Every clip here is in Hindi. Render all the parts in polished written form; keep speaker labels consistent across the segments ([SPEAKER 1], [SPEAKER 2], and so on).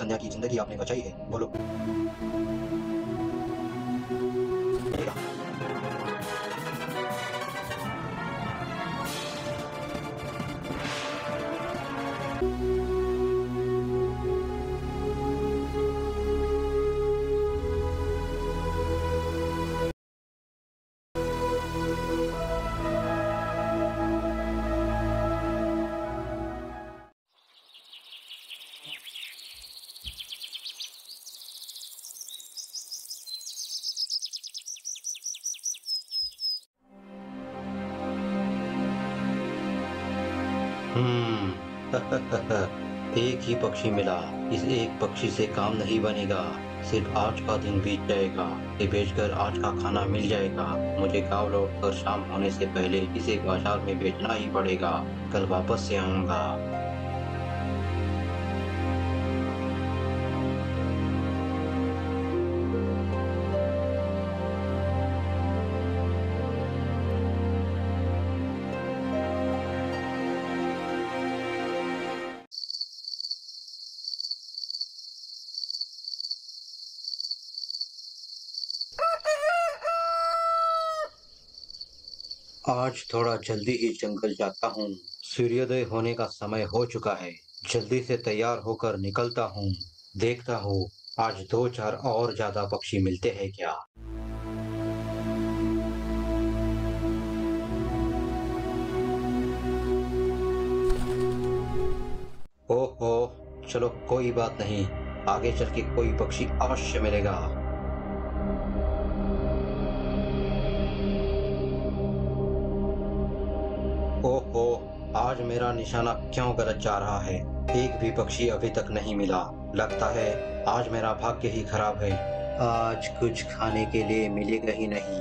[SPEAKER 1] कन्या की जिंदगी आपने बचाई है, बोलो। एक ही पक्षी मिला। इस एक पक्षी से काम नहीं बनेगा। सिर्फ आज का दिन बीत जाएगा, इसे बेचकर आज का खाना मिल जाएगा। मुझे गांव लौटकर शाम होने से पहले इसे बाजार में बेचना ही पड़ेगा। कल वापस से आऊंगा। आज थोड़ा जल्दी ही जंगल जाता हूँ। सूर्योदय होने का समय हो चुका है। जल्दी से तैयार होकर निकलता हूँ। देखता हूँ आज दो चार और ज्यादा पक्षी मिलते हैं क्या। ओहो, चलो कोई बात नहीं। आगे चल के कोई पक्षी अवश्य मिलेगा। ओहो, आज मेरा निशाना क्यों गलत जा रहा है। एक भी पक्षी अभी तक नहीं मिला। लगता है आज मेरा भाग्य ही खराब है। आज कुछ खाने के लिए मिलेगा ही नहीं।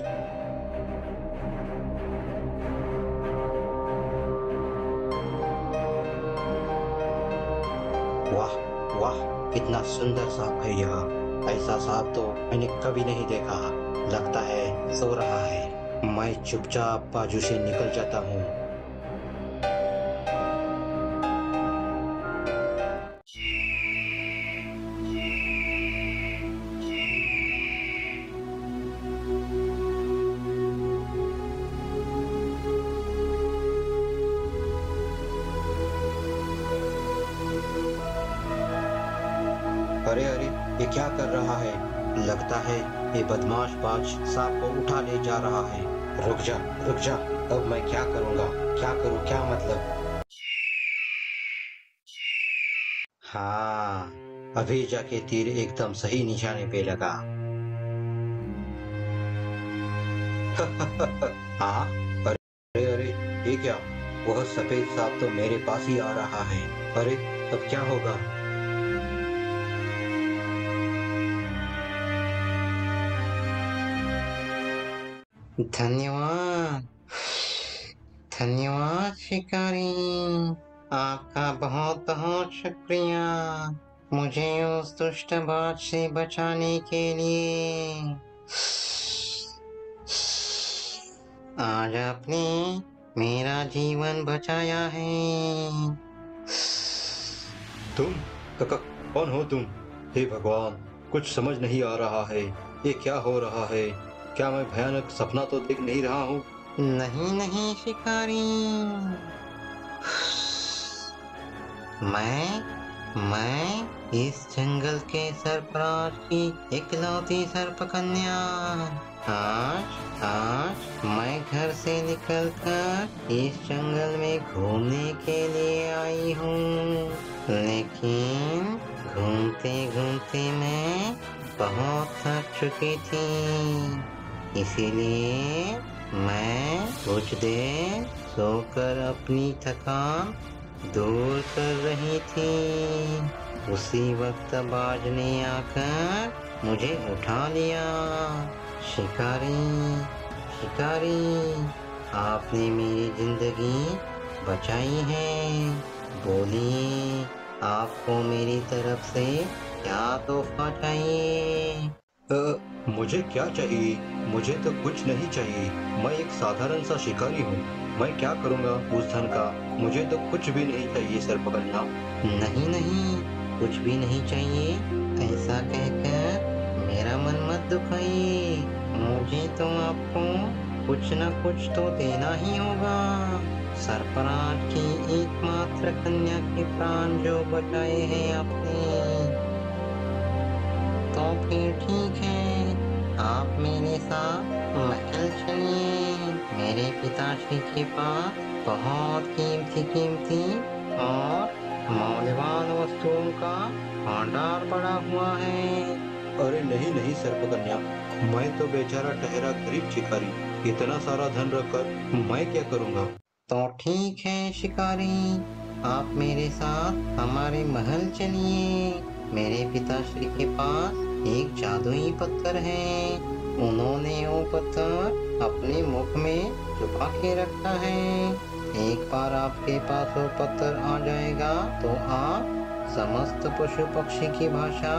[SPEAKER 1] वाह वाह, कितना सुंदर सांप है यह। ऐसा सांप तो मैंने कभी नहीं देखा। लगता है सो रहा है। मैं चुपचाप बाजू से निकल जाता हूँ। अरे अरे, ये क्या कर रहा है। लगता है ये बदमाश बाज सांप को उठा ले जा रहा है। रुक जा रुक जा, अब मैं क्या करूँगा। क्या करूँ, क्या मतलब। हाँ, अभी जाके तीर एकदम सही निशाने पे लगा। हाँ, अरे अरे, ये क्या। वह सफेद सांप तो मेरे पास ही आ रहा है। अरे, अब क्या होगा। धन्यवाद धन्यवाद शिकारी, आपका बहुत बहुत शुक्रिया मुझे उस दुष्ट बाज से बचाने के लिए। आज आपने मेरा जीवन बचाया है। तुम कौन हो तुम। हे भगवान, कुछ समझ नहीं आ रहा है। ये क्या हो रहा है। क्या मैं भयानक सपना तो देख नहीं रहा हूँ। नहीं नहीं शिकारी, मैं इस जंगल के सरपराज की इकलौती सर्पकन्या। आज मैं घर से निकलकर इस जंगल में घूमने के लिए आई हूँ, लेकिन घूमते घूमते मैं बहुत थक चुकी थी। इसीलिए मैं कुछ देर सोकर अपनी थकान दूर कर रही थी। उसी वक्त बाज ने आकर मुझे उठा लिया। शिकारी शिकारी, आपने मेरी जिंदगी बचाई है। बोलिए, आपको मेरी तरफ से क्या तोहफा चाहिए। मुझे क्या चाहिए। मुझे तो कुछ नहीं चाहिए। मैं एक साधारण सा शिकारी हूँ। मैं क्या करूँगा उस धन का। मुझे तो कुछ भी नहीं चाहिए सर्पकन्या। नहीं नहीं, कुछ भी नहीं चाहिए, ऐसा कहकर मेरा मन मत दुखाइए। मुझे तो आपको कुछ न कुछ तो देना ही होगा। सरफराज की एकमात्र कन्या के प्राण जो बचाए हैं आपने, तो फिर ठीक है, आप मेरे साथ महल चलिए। मेरे पिताश्री के पास बहुत कीमती और मौल्यवान वस्तुओं का भंडार पड़ा हुआ है।
[SPEAKER 2] अरे नहीं नहीं सर्पकन्या, मैं तो बेचारा ठहरा गरीब शिकारी, इतना सारा धन रखकर मैं क्या करूँगा।
[SPEAKER 1] तो ठीक है शिकारी, आप मेरे साथ हमारे महल चलिए। मेरे पिताश्री के पास एक जादुई पत्थर है। उन्होंने वो पत्थर अपने मुख में छुपा के रखा है। एक बार आपके पास वो पत्थर आ जाएगा तो आप समस्त पशु पक्षी की भाषा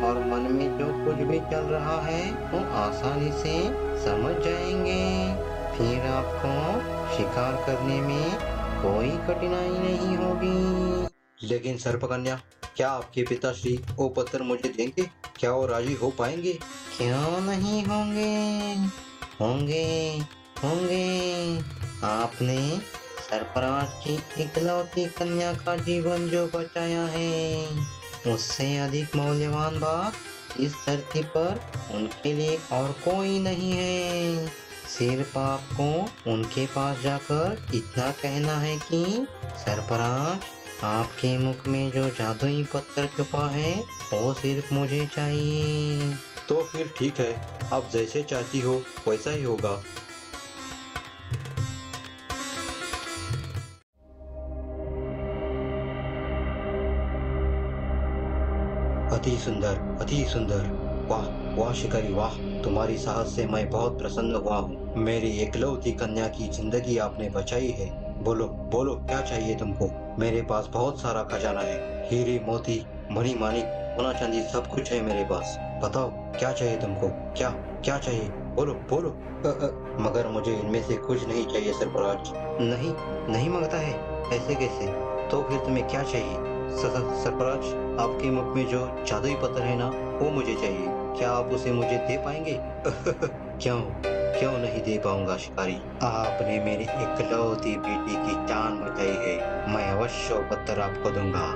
[SPEAKER 1] और मन में जो कुछ भी चल रहा है वो आसानी से समझ जाएंगे। फिर आपको शिकार करने में कोई कठिनाई नहीं होगी।
[SPEAKER 2] लेकिन सर्पकन्या, क्या आपके पिताश्री वो पत्थर मुझे देंगे? क्या वो राजी हो पाएंगे?
[SPEAKER 1] क्यों नहीं होंगे, होंगे होंगे। आपने सरफराज की इकलौती कन्या का जीवन जो बचाया है, उससे अधिक मौल्यवान बात इस धरती पर उनके लिए और कोई नहीं है। सिर्फ आपको उनके पास जाकर इतना कहना है कि सरफराज, आपके मुख में जो जादुई पत्थर छुपा है वो सिर्फ मुझे चाहिए।
[SPEAKER 2] तो फिर ठीक है, आप जैसे चाहती हो वैसा ही होगा। अति सुंदर, अति सुंदर। वाह वाह शिकारी वाह, तुम्हारी साहस से मैं बहुत प्रसन्न हुआ हूँ। मेरी एकलौती कन्या की जिंदगी आपने बचाई है। बोलो बोलो, क्या चाहिए तुमको? मेरे पास बहुत सारा खजाना है, हीरे मोती मणि माणिक सोना चांदी सब कुछ है मेरे पास। बताओ क्या चाहिए तुमको? क्या क्या चाहिए? बोलो बोलो। मगर मुझे इनमें से कुछ नहीं चाहिए सरफराज। नहीं नहीं मांगता है? ऐसे कैसे? तो फिर तुम्हें क्या चाहिए? सरफराज, आपके मुख में जो जादुई पत्थर है ना, वो मुझे चाहिए। क्या आप उसे मुझे दे पाएंगे? क्यों क्यों नहीं दे पाऊंगा शिकारी। आपने मेरी इकलौती बेटी की जान बचाई है, मैं अवश्य वो पत्थर आपको दूंगा।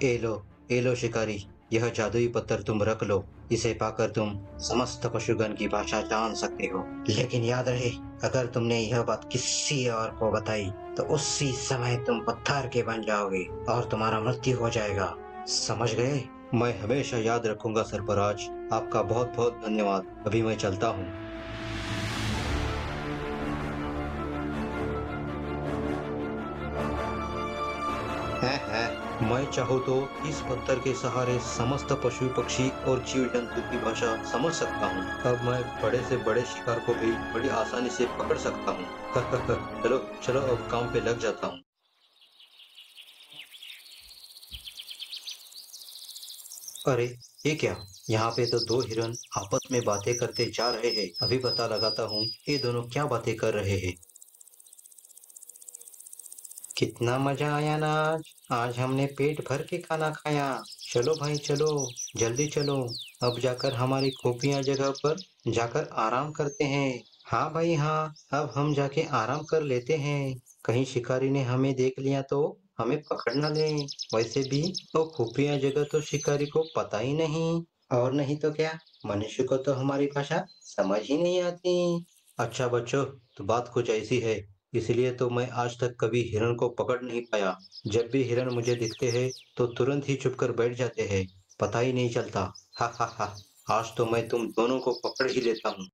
[SPEAKER 2] ए लो शिकारी, यह जादुई पत्थर तुम रख लो। इसे पाकर तुम समस्त पशुगण की भाषा जान सकते हो। लेकिन याद रहे, अगर तुमने यह बात किसी और को बताई तो उसी समय तुम पत्थर के बन जाओगे और तुम्हारा मृत्यु हो जाएगा। समझ गए? मैं हमेशा याद रखूंगा सरफराज। आपका बहुत बहुत धन्यवाद। अभी मैं चलता हूँ। मैं चाहूँ तो इस पत्थर के सहारे समस्त पशु पक्षी और जीव जंतु की भाषा समझ सकता हूँ। अब मैं बड़े से बड़े शिकार को भी बड़ी आसानी से पकड़ सकता हूँ। चलो चलो, अब काम पे लग जाता हूँ। अरे ये क्या? यहाँ पे तो दो हिरन आपस में बातें करते जा रहे हैं। अभी पता लगाता हूँ ये दोनों क्या बातें कर रहे हैं।
[SPEAKER 1] कितना मजा आया ना आज हमने पेट भर के खाना खाया। चलो भाई चलो, जल्दी चलो। अब जाकर हमारी खुफिया जगह पर जाकर आराम करते हैं। हाँ भाई हाँ, अब हम जाके आराम कर लेते हैं। कहीं शिकारी ने हमें देख लिया तो हमें पकड़ न ले। वैसे भी वो खुफिया जगह तो शिकारी को पता ही नहीं। और नहीं तो क्या, मनुष्य को तो हमारी भाषा समझ ही नहीं आती।
[SPEAKER 2] अच्छा बच्चों, तो बात कुछ ऐसी है, इसलिए तो मैं आज तक कभी हिरण को पकड़ नहीं पाया। जब भी हिरण मुझे दिखते हैं तो तुरंत ही चुप कर बैठ जाते हैं, पता ही नहीं चलता। हा हा हा, आज तो मैं तुम दोनों को पकड़ ही लेता हूँ।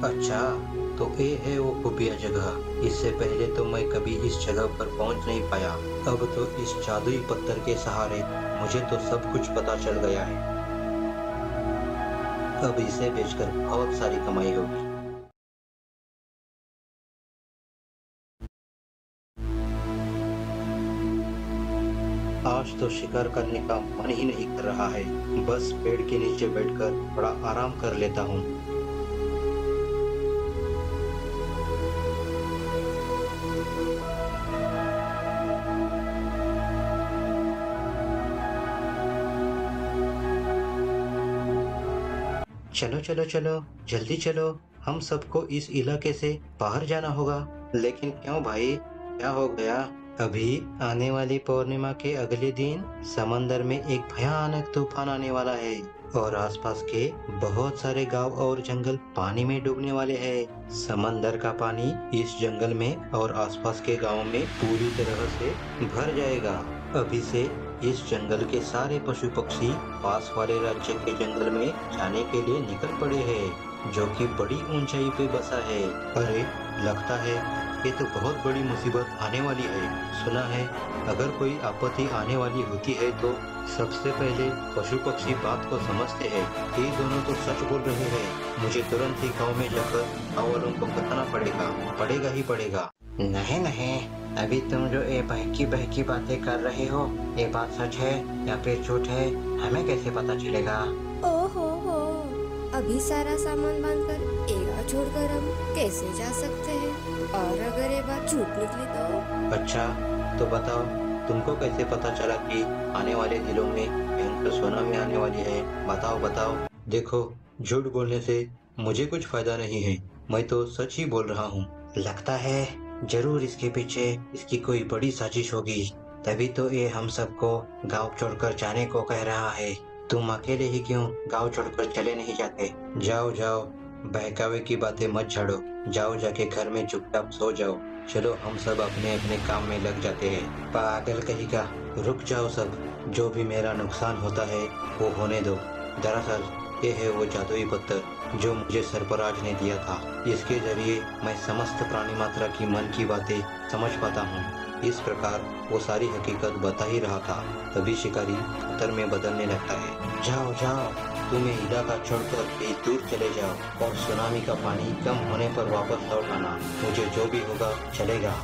[SPEAKER 2] अच्छा, तो ये है वो खुफिया जगह। इससे पहले तो मैं कभी इस जगह पर पहुंच नहीं पाया। अब तो इस जादुई पत्थर के सहारे मुझे तो सब कुछ पता चल गया है। अब इसे बेचकर बहुत सारी कमाई होगी। आज आज तो शिकार करने का मन ही नहीं कर रहा है। बस पेड़ के नीचे बैठकर थोड़ा आराम कर लेता हूँ। चलो चलो चलो, जल्दी चलो, हम सबको इस इलाके से बाहर जाना होगा। लेकिन क्यों भाई, क्या हो गया? अभी आने वाली पूर्णिमा के अगले दिन समंदर में एक भयानक तूफान आने वाला है और आसपास के बहुत सारे गांव और जंगल पानी में डूबने वाले हैं। समंदर का पानी इस जंगल में और आसपास के गांव में पूरी तरह से भर जाएगा। अभी से इस जंगल के सारे पशु पक्षी पास वाले राज्य के जंगल में जाने के लिए निकल पड़े हैं, जो कि बड़ी ऊंचाई पे बसा है। अरे, लगता है ये तो बहुत बड़ी मुसीबत आने वाली है। सुना है अगर कोई आपत्ति आने वाली होती है तो सबसे पहले पशु पक्षी बात को समझते हैं। ये दोनों तो सच बोल रहे हैं। मुझे तुरंत ही गांव में जाकर गांव वालों को बताना पड़ेगा ही पड़ेगा।
[SPEAKER 1] नहीं नहीं, अभी तुम जो ये बहकी बातें कर रहे हो, ये बात सच है या फिर झूठ है, हमें कैसे पता चलेगा?
[SPEAKER 3] ओहो हो, अभी सारा सामान बांधकर एक गाँव छोड़कर हम कैसे जा सकते हैं? और अगर ये बात झूठ निकली तो?
[SPEAKER 2] अच्छा, तो बताओ, तुमको कैसे पता चला कि आने वाले दिनों में भयंकर सुनामी आने वाली है? बताओ। देखो, झूठ बोलने से मुझे कुछ फायदा नहीं है। मैं तो सच ही बोल रहा हूँ।
[SPEAKER 1] लगता है जरूर इसके पीछे इसकी कोई बड़ी साजिश होगी, तभी तो ये हम सबको गांव छोड़कर जाने को कह रहा है। तुम अकेले ही क्यों गांव छोड़कर चले नहीं जाते?
[SPEAKER 2] जाओ, बहकावे की बातें मत छाड़ो। जाओ, जाके घर में चुपचाप सो जाओ। चलो, हम सब अपने अपने काम में लग जाते हैं।
[SPEAKER 1] पागल कहीं का।
[SPEAKER 2] रुक जाओ सब, जो भी मेरा नुकसान होता है वो होने दो। दरअसल ये है वो जादुई पत्थर जो मुझे सरफराज ने दिया था। इसके जरिए मैं समस्त प्राणी मात्रा की मन की बातें समझ पाता हूँ। इस प्रकार वो सारी हकीकत बता ही रहा था। तभी शिकारी पत्थर में बदलने लगता है। जाओ, तुम्हें इलाका छोड़कर कहीं दूर चले जाओ और सुनामी का पानी कम होने पर वापस लौट आना। मुझे जो भी होगा चलेगा।